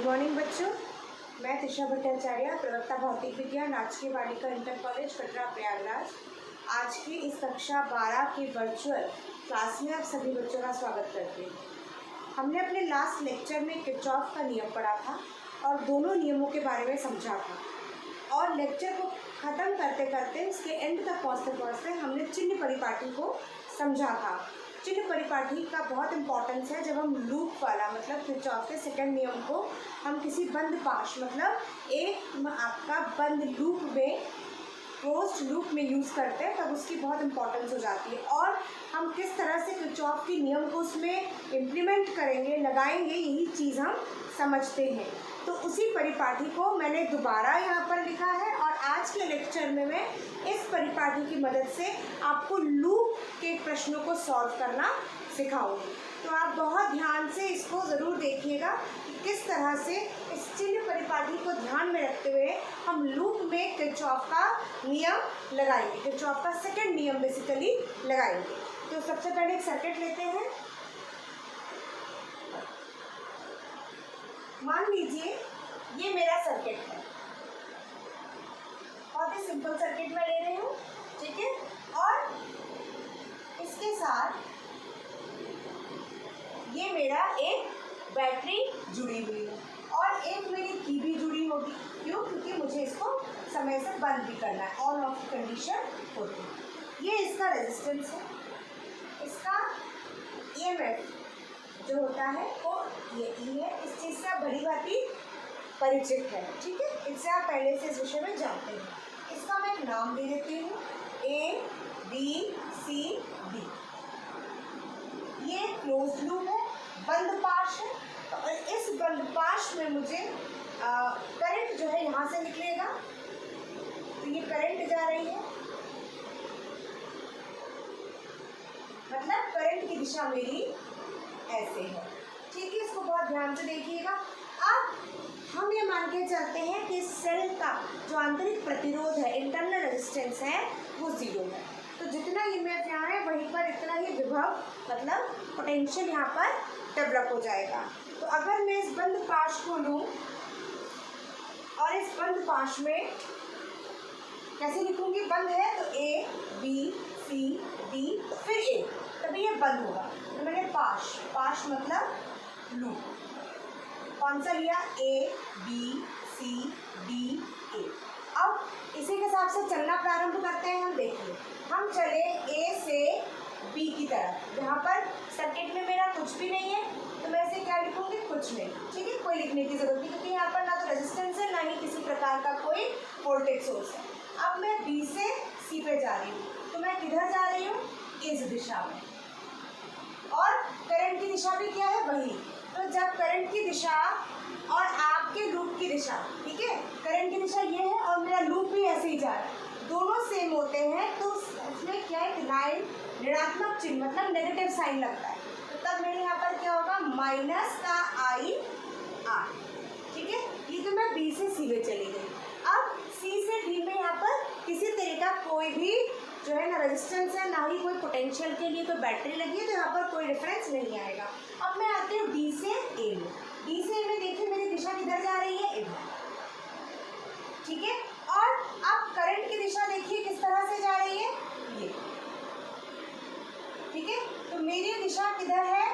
Good morning बच्चों, मैं त्रिशा भट्टाचार्य, प्रवक्ता भौतिक विज्ञान, राजकीय बालिका इंटर कॉलेज कटरा प्रयागराज। आज की इस कक्षा 12 के वर्चुअल क्लास में आप सभी बच्चों का स्वागत करते हैं। हमने अपने लास्ट लेक्चर में किरचॉफ का नियम पढ़ा था और दोनों नियमों के बारे में समझा था और लेक्चर को ख़त्म करते करते उसके एंड तक पहुँचते हमने चिन्ह परिपाटी को समझा था। चिन्ह परिपाटी का बहुत इंपॉर्टेंस है जब हम लूप वाला मतलब किरचॉफ के सेकंड नियम को हम किसी बंद पाश मतलब एक आपका बंद लूप में क्लोज्ड लूप में यूज़ करते हैं तब उसकी बहुत इंपॉर्टेंस हो जाती है और हम किस तरह से किरचॉफ के नियम को उसमें इम्प्लीमेंट करेंगे लगाएंगे यही चीज़ हम समझते हैं। तो उसी परिपाटी को मैंने दोबारा यहाँ पर लिखा है और आज के लेक्चर में मैं इस परिपाटी की मदद से आपको लूप के प्रश्नों को सॉल्व करना सिखाऊंगी। तो आप बहुत ध्यान से इसको ज़रूर देखिएगा कि किस तरह से इस चिन्ह परिपाटी को ध्यान में रखते हुए हम लूप में किरचॉफ का नियम लगाएंगे, किरचॉफ का सेकंड नियम बेसिकली लगाएंगे। तो सबसे पहले एक सर्किट लेते हैं। मान लीजिए ये मेरा सर्किट है, बहुत ही सिंपल सर्किट मैं ले रही हूँ, ठीक है। और इसके साथ ये मेरा एक बैटरी जुड़ी हुई है और एक मेरी की भी जुड़ी होगी। क्यों? क्योंकि मुझे इसको समय से बंद भी करना है, ऑन ऑफ की कंडीशन होती है। ये इसका रेजिस्टेंस है, इसका ईएमएफ जो होता है वो ये ई है। इस चीज़ से आप बड़ी भांति परिचित है, ठीक है। इससे आप पहले से इस विषय में जानते हैं। इसका मैं एक नाम दे देती हूँ ए बी सी डी। ये क्लोज लूप है, बंद पाश है और इस बंद पाश में मुझे करंट जो है यहाँ से निकलेगा। तो ये करंट जा रही है, मतलब करंट की दिशा मेरी ऐसे है, ठीक है। इसको बहुत ध्यान से देखिएगा। अब हम ये मान के चलते हैं कि सेल का जो आंतरिक प्रतिरोध है, इंटरनल रेजिस्टेंस है, वो 0 है। तो जितना ईएमएफ यहाँ है वहीं पर इतना ही विभव मतलब पोटेंशियल यहाँ पर डेवलप हो जाएगा। तो अगर मैं इस बंद पाश को लूँ और इस बंद पाश में कैसे लिखूँगी, बंद है तो ए बी सी डी फिर ए, तभी ये बंद होगा। तो मैंने पाश, पाश मतलब लूप, कौन सा लिया, A B C D A. अब इसी के हिसाब से चलना प्रारंभ करते हैं। हम देखिए, हम चले ए से बी की तरफ, जहाँ पर सर्किट में मेरा कुछ भी नहीं है तो मैं इसे क्या लिखूँगी, कुछ नहीं, ठीक है। कोई लिखने की जरूरत नहीं क्योंकि यहाँ पर ना तो रेजिस्टेंस है ना ही किसी प्रकार का कोई वोल्टेज सोर्स है। अब मैं बी से सी पे जा रही हूँ, तो मैं किधर जा रही हूँ, इस दिशा में, और करंट की दिशा भी क्या है, वही। तो जब करंट की दिशा और आपके लूप की दिशा, ठीक है, करंट की दिशा ये है और मेरा लूप भी ऐसे ही जा रहा है, दोनों सेम होते हैं तो इसमें क्या है, लाइन ऋणात्मक चिन्ह मतलब नेगेटिव साइन लगता है। तो तब मेरे यहाँ पर क्या होगा, माइनस का आई आर, ठीक है। ये तो मैं बी से सी में चली गई। अब सी से डी में यहाँ पर किसी तरह का कोई भी जो है ना रेजिस्टेंस है, ना ही कोई पोटेंशियल के लिए कोई बैटरी लगी है, तो यहाँ पर कोई डिफरेंस नहीं आएगा। अब मैं आती हूँ डी से ए में। डी से ए में देखिए मेरी दिशा किधर जा रही है, इधर, ठीक है। और अब करंट की दिशा देखिए किस तरह से जा रही है, ये, ठीक है। तो मेरी दिशा किधर है,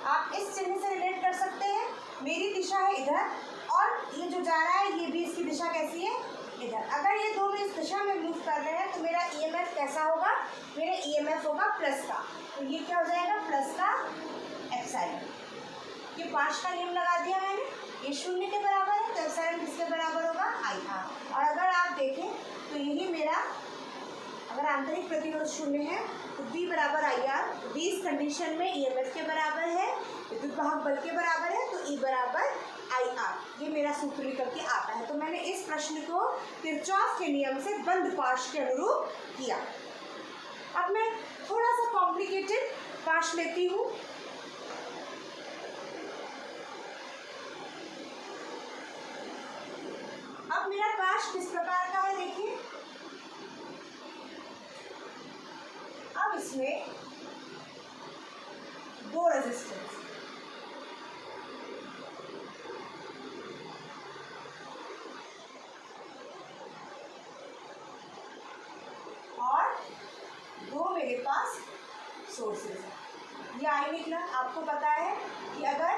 आप इस चिन्ह से रिलेट कर सकते हैं। मेरी दिशा है इधर और ये जो जा रहा है ये भी इसकी दिशा कैसी है, इधर। अगर ये दोनों इस दिशा में मूव कर रहे हैं तो मेरा ईएमएफ कैसा होगा, मेरा ईएमएफ होगा प्लस का। तो ये क्या हो जाएगा, प्लस का एप्सिलॉन। ये पाश का नियम लगा दिया मैंने, ये 0 के बराबर है तो एप्सिलॉन किसके बराबर होगा, आई आर। और अगर आप देखें तो यही मेरा, अगर आंतरिक प्रतिरोध 0 है तो V बराबर आई आर। V इस कंडीशन में ईएमएफ के बराबर है, विद्युत वाहक बल के बराबर है, तो E बराबर आई आर। ये मेरा सूत्र निकल के आता है। तो मैंने इस प्रश्न को किरचॉफ के नियम से बंद पाश के अनुरूप किया। अब मैं थोड़ा सा कॉम्प्लिकेटेड पाश लेती हूँ। अब मेरा पाश किस प्रकार का है देखिए। अब इसमें दो रेजिस्टेंस, सोर्सेज है। ये आई निकला। आपको पता है कि अगर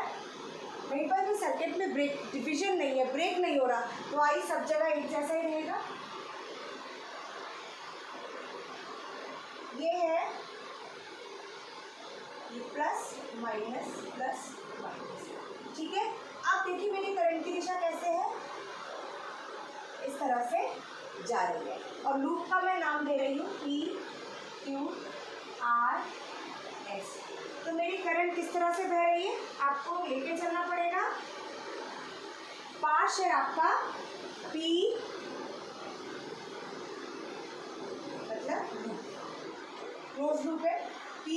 कहीं पर भी सर्किट में ब्रेक डिवीजन नहीं है, ब्रेक नहीं हो रहा, तो आई सब जगह एक जैसा ही रहेगा। ये है ये प्लस माइनस प्लस माइनस, ठीक है। अब देखिए मेरी करंट की दिशा कैसे है, इस तरह से जा रही है। और लूप का मैं नाम दे रही हूँ P Q R S। तो मेरी करंट किस तरह से बह रही है, आपको लेके चलना पड़ेगा। पास है आपका P मतलब लूप, क्लोज लूप है, P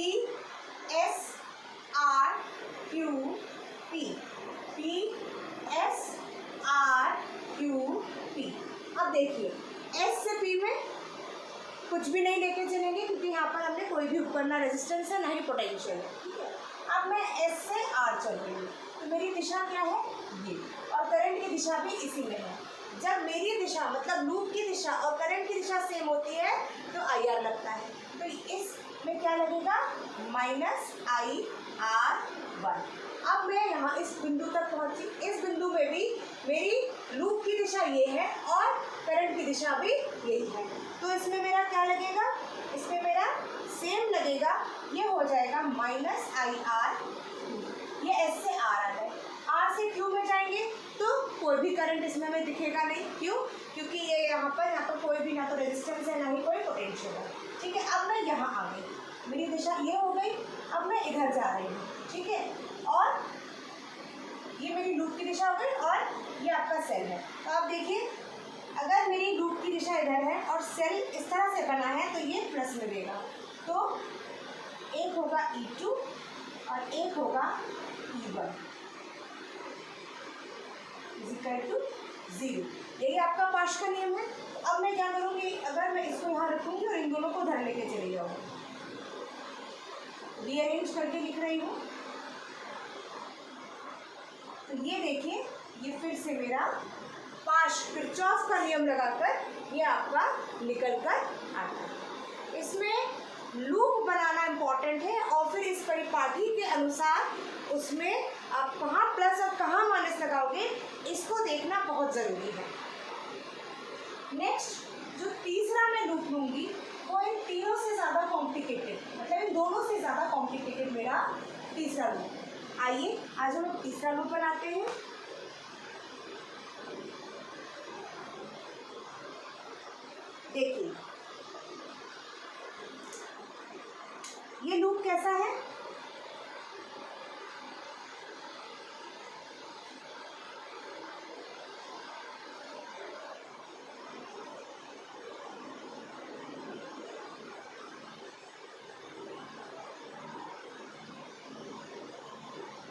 S R Q P, P S R Q P। अब देखिए S से P में कुछ भी नहीं लेके चलेंगे, क्योंकि यहाँ पर हमने कोई भी उपकरण, ना रेजिस्टेंस है ना ही पोटेंशियल है, ठीक है। अब मैं S से R चल रही हूँ, तो मेरी दिशा क्या है, ये, और करंट की दिशा भी इसी में है। जब मेरी दिशा मतलब लूप की दिशा और करंट की दिशा सेम होती है तो IR लगता है। तो इस में क्या लगेगा, माइनस IR1। अब मैं यहाँ इस बिंदु तक पहुँची, इस बिंदु में भी मेरी लूप की दिशा ये है और करंट की दिशा भी यही है। तो इसमें मेरा क्या लगेगा, इसमें मेरा सेम लगेगा, ये हो जाएगा माइनस IR। ये S से R आ जाए, R से Q में जाएंगे तो कोई भी करंट इसमें हमें दिखेगा नहीं। क्यों, क्योंकि ये यहाँ पर कोई भी ना तो रेजिस्टेंस है ना ही कोई पोटेंशियल है, ठीक है। अब मैं यहाँ आ गई, मेरी दिशा ये हो गई, अब मैं इधर जा रही हूँ, ठीक है। और ये मेरी लूप की दिशा हो गई और ये आपका सेल है। तो आप देखिए अगर मेरी लूप की दिशा इधर है और सेल इस तरह से बना है तो ये प्लस में देगा, तो एक होगा E2 और एक होगा E1 इक्वल टू 0। यही आपका पाश का नियम है। अब मैं क्या करूँगी, अगर मैं इसको यहाँ रखूँगी और इन दोनों को धर लेके चली जाऊँगी, रीअरेंज करके लिख रही हूँ, तो ये देखिए ये फिर से मेरा पाश किरचॉफ का नियम लगाकर ये आपका निकल कर आता है। इसमें लूप बनाना इम्पॉर्टेंट है और फिर इस परिपाटी के अनुसार उसमें आप कहाँ प्लस और कहाँ माइनस लगाओगे इसको देखना बहुत ज़रूरी है। नेक्स्ट जो तीसरा मैं लूप लूँगी वो इन तीनों से ज़्यादा कॉम्प्लिकेटेड, मतलब इन दोनों से ज़्यादा कॉम्प्लिकेटेड मेरा तीसरा लूप है। आइए आज हम तीसरा लूप बनाते हैं। देखिए ये लूप कैसा है,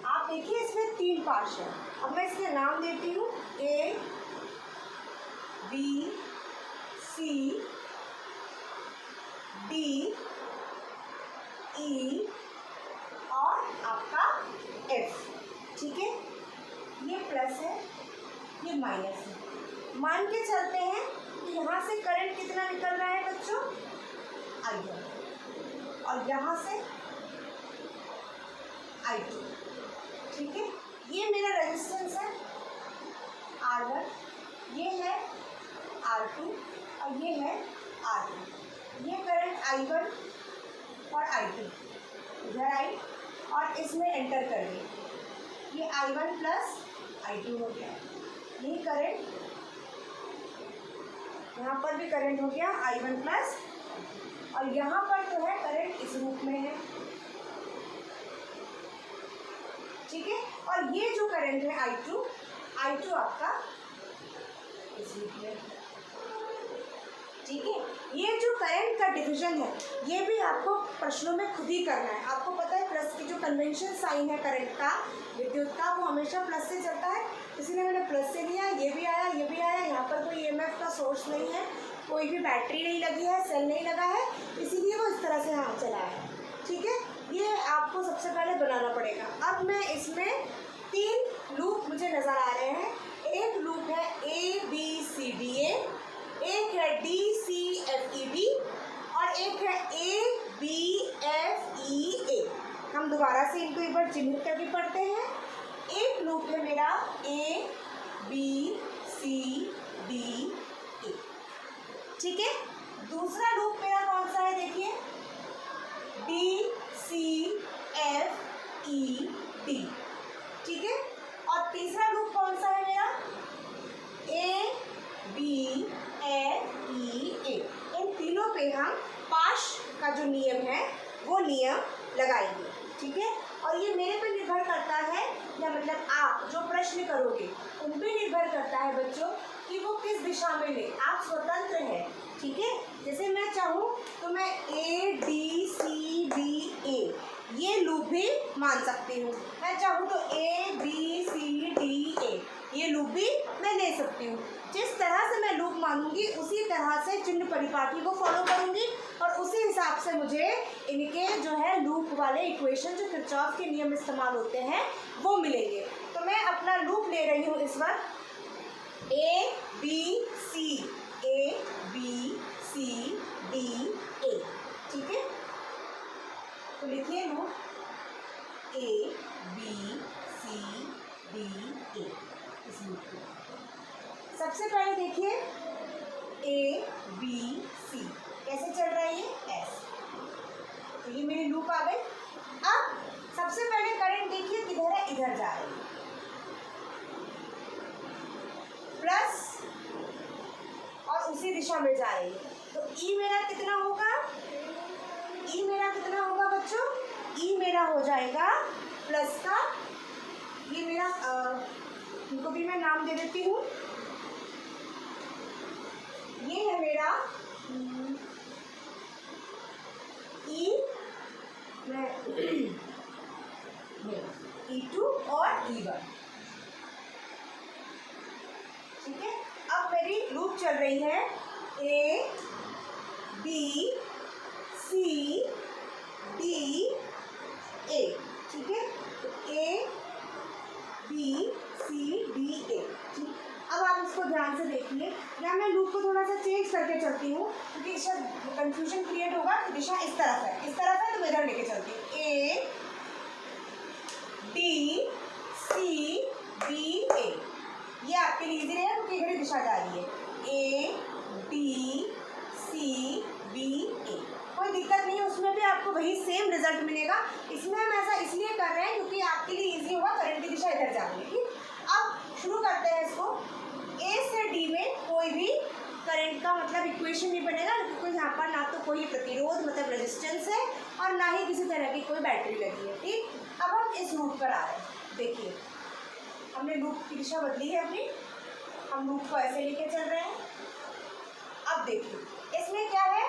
आप देखिए इसमें 3 पार्ट्स हैं। अब मैं इसके नाम देती हूँ A B C D E और आपका F, ठीक है। ये प्लस है ये माइनस है। मान के चलते हैं कि यहाँ से करंट कितना निकल रहा है बच्चों, I1, और यहाँ से I2, ठीक है। ये मेरा रेजिस्टेंस है R1, ये है R2 और ये है R2। ये करंट I1 और I2 इधर आई और इसमें एंटर कर दी, ये I1 प्लस I2 हो गया। ये करंट यहाँ पर भी करंट हो गया I1 प्लस, और यहाँ पर तो है करंट इस रूप में है, ठीक है। और ये जो करंट है I2 आपका इस रूप में, ठीक है। ये जो करंट का डिवीजन है ये भी आपको प्रश्नों में खुद ही करना है। आपको पता है प्लस की जो कन्वेंशन साइन है करंट का, विद्युत का, वो हमेशा प्लस से चलता है, इसलिए मैंने प्लस से लिया। ये भी आया ये भी आया, यहाँ पर कोई EMF का सोर्स नहीं है, कोई भी बैटरी नहीं लगी है, सेल नहीं लगा है, इसीलिए वो इस तरह से हाँ चला है, ठीक है। ये आपको सबसे पहले बनाना पड़ेगा। अब मैं इसमें 3 लूप मुझे नज़र आ रहे हैं। एक लूप है ABCDA, एक है DCFEB और एक है ABFE पर चिन्हित करके पढ़ते हैं। एक लूप है मेरा A B C D E, ठीक है। दूसरा लूप मेरा कौन सा है, देखिए D C F E D, ठीक है। और तीसरा लूप कौन सा है मेरा A B F E A। इन तीनों पे हम पाश का जो नियम है वो नियम लगाएंगे, ठीक है। और ये मेरे पे निर्भर करता है, या मतलब आप जो प्रश्न करोगे उन पे निर्भर करता है बच्चों कि वो किस दिशा में ले। आप स्वतंत्र हैं, ठीक है। जैसे मैं चाहूँ तो मैं A D C D A ये लूप भी मान सकती हूँ। मैं चाहूँ तो A B C D A ये लूप भी मैं ले सकती हूँ। जिस तरह से मैं लूप मानूंगी उसी तरह से चिन्ह परिपाटी को फॉलो करूंगी और उसी हिसाब से मुझे इनके जो है लूप वाले इक्वेशन जो किरचॉफ के नियम इस्तेमाल होते हैं वो मिलेंगे। तो मैं अपना लूप ले रही हूँ इस वक्त A B C D A, ठीक है। तो लिखिए loop A B C D A इस लूप को। सबसे पहले देखिए A B C कैसे चल रहा है, ये ऐसे। तो ये मेरी लूप आ गई। अब सबसे पहले करंट देखिए किधर है, इधर जा रही है, प्लस और उसी दिशा में जा रही है। तो E मेरा कितना होगा, E मेरा कितना होगा बच्चों, E मेरा हो जाएगा प्लस का, ये मेरा इनको भी मैं नाम दे देती हूँ। ये है मेरा E, मैं E2 और E1, ठीक है। अब मेरी लूप चल रही है A B C D A, ठीक है। तो A B C D A, ठीक। अब आप इसको ध्यान से देखिए, या मैं लूप को थोड़ा सा चेंज करके चलती हूँ क्योंकि शायद कंफ्यूजन क्रिएट होगा। दिशा इस तरफ है, इस तरफ है, तो मैं इधर लेके चलती हूँ A D C B A। ये आपके लिए इजी रहेगा क्योंकि इधर दिशा जा रही है A D C B A। कोई दिक्कत नहीं है, उसमें भी आपको वही सेम रिजल्ट मिलेगा। इसमें हम ऐसा इसलिए कर रहे हैं क्योंकि आपके लिए इजी होगा, करंट की दिशा इधर जा रही है, ठीक। अब शुरू करते हैं इसको। A से D में कोई भी करंट का मतलब इक्वेशन नहीं बनेगा क्योंकि यहाँ पर ना तो कोई प्रतिरोध मतलब रेजिस्टेंस है और ना ही किसी तरह की कोई बैटरी लगी है, ठीक। अब हम इस रूट पर आ रहे हैं, देखिए हमने लूप की दिशा बदली है अपनी, हम लूप को ऐसे लेके चल रहे हैं। अब देखिए इसमें क्या है,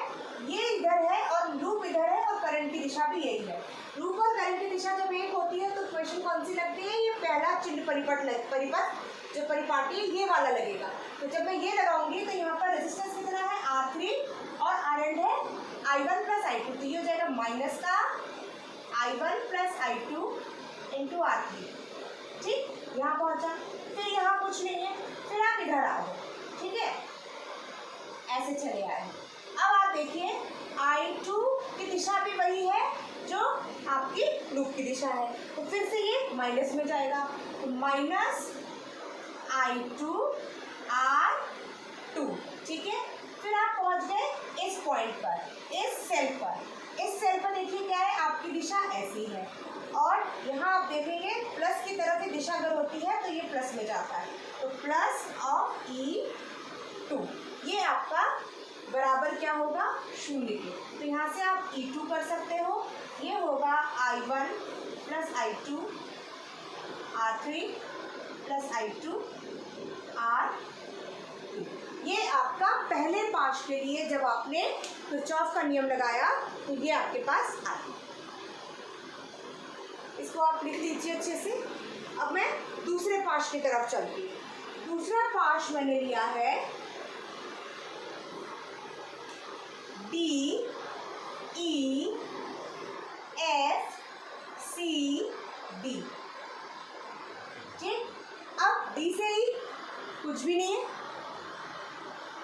ये इधर है और लूप इधर है और करंट की दिशा भी यही है। लूप और करंट की दिशा जब एक होती है तो इक्वेशन कौन सी लगती है, ये पहला चिन्ह परिपथ जो परिपाटी है ये वाला लगेगा। तो जब मैं ये लगाऊंगी तो यहाँ पर रेजिस्टेंस कितना है R3 और R है I1 प्लस I2, तो ये हो जाएगा माइनस का I1 plus I2 into R3, ठीक। यहाँ पहुँचा, फिर यहाँ कुछ नहीं है, फिर आप इधर आओ, ठीक है, ऐसे चले आए। अब आप देखिए I2 की दिशा भी वही है जो आपकी लूप की दिशा है, तो फिर से ये माइनस में जाएगा, तो माइनस I2 R2, ठीक है। फिर आप पहुंच गए इस पॉइंट पर, इस सेल पर। इस सेल पर देखिए क्या है, आपकी दिशा ऐसी है और यहाँ आप देखेंगे प्लस की तरफ ही दिशा अगर होती है तो ये प्लस में जाता है, तो प्लस ऑफ E2 ये आपका बराबर क्या होगा, 0 के। तो यहाँ से आप E2 कर सकते हो, ये होगा I1 plus I2 R3 plus I2 R2। ये आपका पहले पार्ट के लिए जब आपने किरचॉफ का नियम लगाया तो ये आपके पास आया। इसको आप लिख लीजिए अच्छे से। अब मैं दूसरे पार्ट की तरफ चलती हूँ। दूसरा पार्ट मैंने लिया है D E F C D, ठीक। अब D से E कुछ भी नहीं है,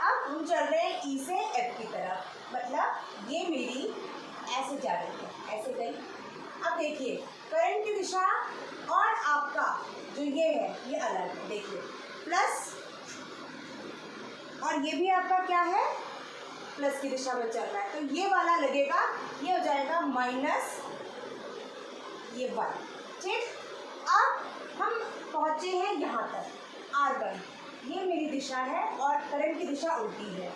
अब हम चल रहे हैं E से F की तरफ, मतलब ये मेरी ऐसे जा रही है, ऐसे गई। अब देखिए करंट की दिशा और आपका जो ये है ये अलग है। देखिए प्लस, और ये भी आपका क्या है, प्लस की दिशा में चल रहा है, तो ये वाला लगेगा, ये हो जाएगा माइनस ये 1। ठीक, अब हम पहुंचे हैं यहाँ तक R1, ये मेरी दिशा है और करंट की दिशा उल्टी है,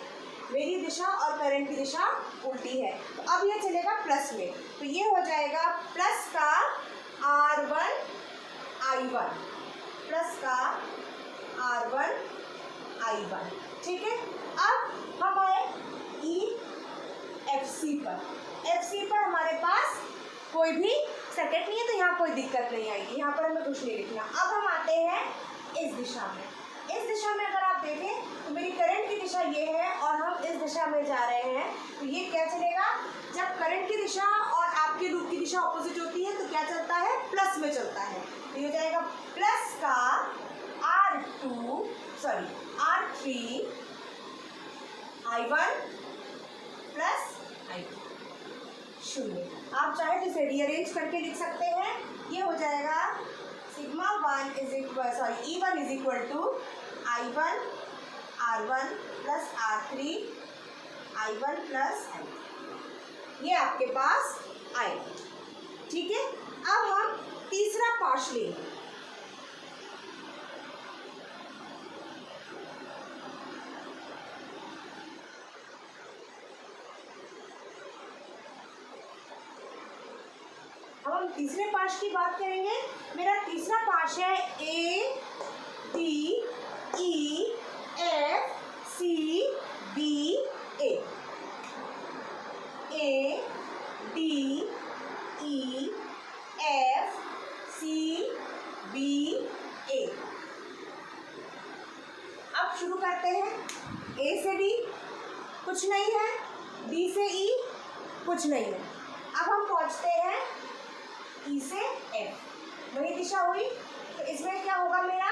मेरी दिशा और करंट की दिशा उल्टी है, तो अब ये चलेगा प्लस में, तो ये हो जाएगा प्लस का R1 I1, प्लस का R1 I1। ठीक है, अब हम आए EFC पर। FC पर हमारे पास कोई भी सर्किट नहीं है, तो यहाँ कोई दिक्कत नहीं आएगी, यहाँ पर हमें कुछ नहीं लिखना। अब हम आते हैं इस दिशा में। इस दिशा में अगर आप देखें तो मेरी करंट की दिशा ये है और हम इस दिशा में जा रहे हैं, तो ये क्या चलेगा, जब करंट की दिशा और आपके लूप की दिशा ऑपोजिट होती है तो क्या चलता है, प्लस में चलता है, तो ये हो जाएगा प्लस का R3 I1 प्लस I2 0। आप चाहे तो इसे रीअरेंज करके लिख सकते हैं, ये हो जाएगा sigma E1 is equal to I1 R1 plus R3 I1 plus I2, ये आपके पास आएगा। ठीक है, अब हम तीसरा पार्ट लेंगे। अब हम तीसरे पार्ट की बात करेंगे। मेरा तीसरा पार्ट है ADEFCBA, ADEFCBA। अब शुरू करते हैं। A से D कुछ नहीं है, D से E कुछ नहीं है, अब हम पहुंचते हैं E से F, वही दिशा हुई, तो इसमें क्या होगा, मेरा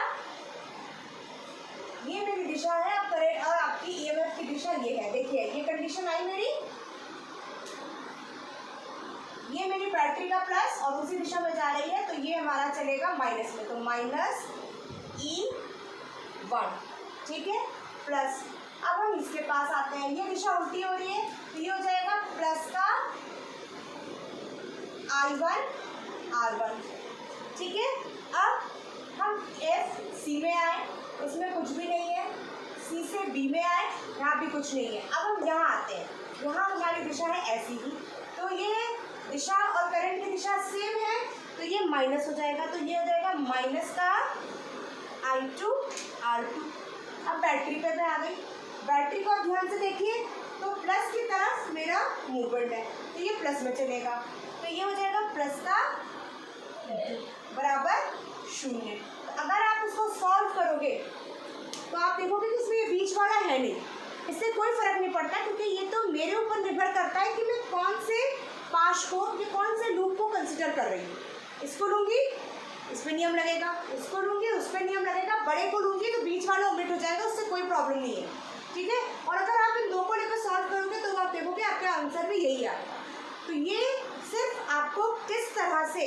ये मेरी दिशा है और आपकी EMF की दिशा ये है। देखिए ये कंडीशन आई मेरी, ये मेरी बैटरी का प्लस और उसी दिशा में जा रही है, तो ये हमारा चलेगा माइनस में, तो माइनस E1। ठीक है, प्लस, अब हम इसके पास आते हैं, ये दिशा उल्टी हो रही है, तो ये हो जाएगा प्लस का I1 R1। ठीक है, अब हम FC में आए, इसमें कुछ भी नहीं है, C से B में आए, यहाँ भी कुछ नहीं है। अब हम यहाँ आते हैं, यहाँ हमारी दिशा है ऐसी ही, तो ये दिशा और करंट की दिशा सेम है, तो ये माइनस हो जाएगा, तो ये हो जाएगा माइनस का I2 R2। अब बैटरी पे मैं आ गई, बैटरी को आप ध्यान से देखिए, तो प्लस की तरफ मेरा मूवमेंट है, तो ये प्लस में चलेगा, तो ये हो जाएगा प्लस का बराबर 0। अगर आप इसको सॉल्व करोगे तो आप देखोगे कि इसमें ये बीच वाला है नहीं, इससे कोई फर्क नहीं पड़ता, क्योंकि ये तो मेरे ऊपर निर्भर करता है कि मैं कौन से पार्ट को या कौन से लूप को कंसिडर कर रही हूँ। इसको लूँगी इस पर नियम लगेगा, इसको लूँगी उस पर नियम लगेगा, बड़े को लूँगी तो बीच वाला ओमिट हो जाएगा, उससे कोई प्रॉब्लम नहीं है। ठीक है, और अगर आप इन दो को लेकर सॉल्व करोगे तो आप देखोगे आपका आंसर भी यही आएगा। तो ये सिर्फ आपको किस तरह से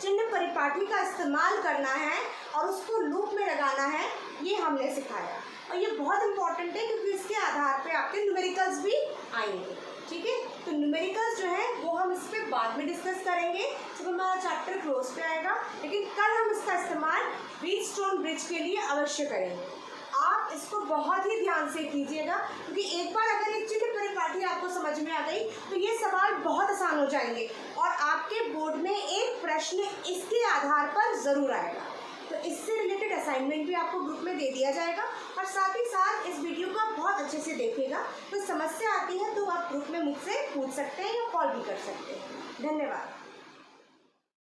चिन्ह परिपाटी का इस्तेमाल करना है और उसको लूप में लगाना है, ये हमने सिखाया, और ये बहुत इंपॉर्टेंट है क्योंकि इसके आधार पे आपके न्यूमेरिकल्स भी आएंगे। ठीक है, तो न्यूमेरिकल्स जो है वो हम इस पर बाद में डिस्कस करेंगे जब हमारा चैप्टर क्लोज पे आएगा, लेकिन कल हम इसका इस्तेमाल व्हीटस्टोन ब्रिज के लिए अवश्य करेंगे। आप इसको बहुत ही ध्यान से कीजिएगा, क्योंकि एक बार अगर एक चिन्ह परिपाटी आपको समझ में आ गई तो ये सवाल बहुत आसान हो जाएंगे और आपके बोर्ड में एक प्रश्न इसके आधार पर ज़रूर आएगा। तो इससे रिलेटेड असाइनमेंट भी आपको ग्रुप में दे दिया जाएगा, और साथ ही साथ इस वीडियो को आप बहुत अच्छे से देखिएगा। कोई समस्या आती है तो आप ग्रुप में मुझसे पूछ सकते हैं या कॉल भी कर सकते हैं। धन्यवाद।